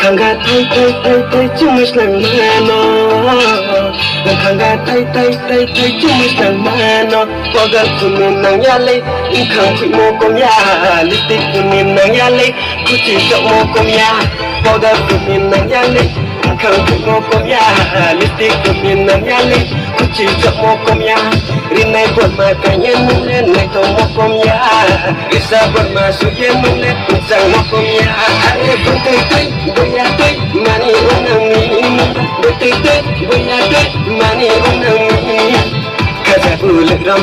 Khanga tay cuma senang mano Khanga tay cuma senang mano Pagar kunin nang yale Khang kui mo kom ya Litik kunin nang yale Kuci sok mo kom ya Pagar kunin nang yale Khang kui mo kom ya Litik kunin nang yale Kuci sok mo kom ya Rinai buat makanya nulen Nai to mo kom ya Risa buat masuk ya nulen Sang mo kom ya Are tay Boya tay mani unang ni Tay boya tay mani unang ni Kaza pulik ram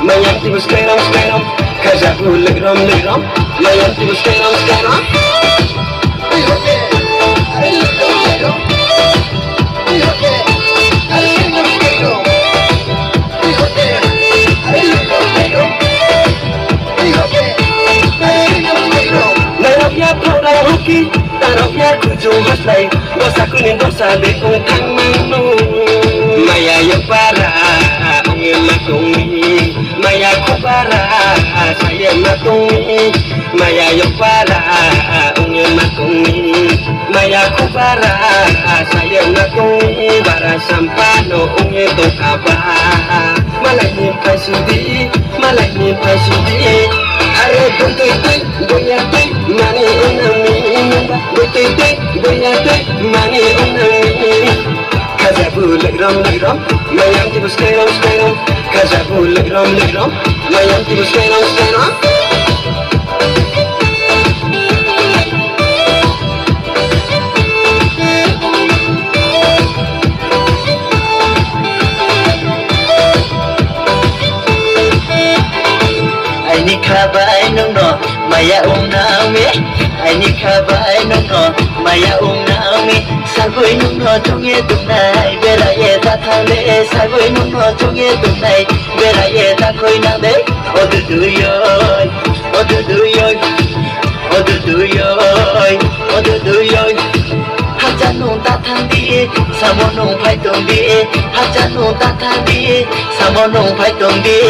Mayang tibus kairam Kaza pulik ram Mayang tibus kairam Taroknya kucu haslay Dosa kuning dosa di ungkang manu Maya yang parah Ungin matungi Maya ku parah Saya matungi Maya yang parah Ungin matungi Maya ku parah Saya matungi Bara sampano ungin tukabah Malay nyimpai sudi Malay nyimpai sudi Are buntuy boya tay mani unang Buntuy boya tay mani unang Kaza pulik ram Mayang tibus kairam Kaza pulik ram Mayang tibus kairam Ni kabai nong no maya naumi Ni kabai nong no maya naumi Sagoi nong no chonge tunai Bera ye ta thale Sagoi nong no chonge tunai Bera ye ta koi nang de Odu du yoy Odu du yoy Odu du yoy Odu du yoy Haja nong ta thang di Samo nong phai tong di Haja nong ta thang di Samo nong phai tong di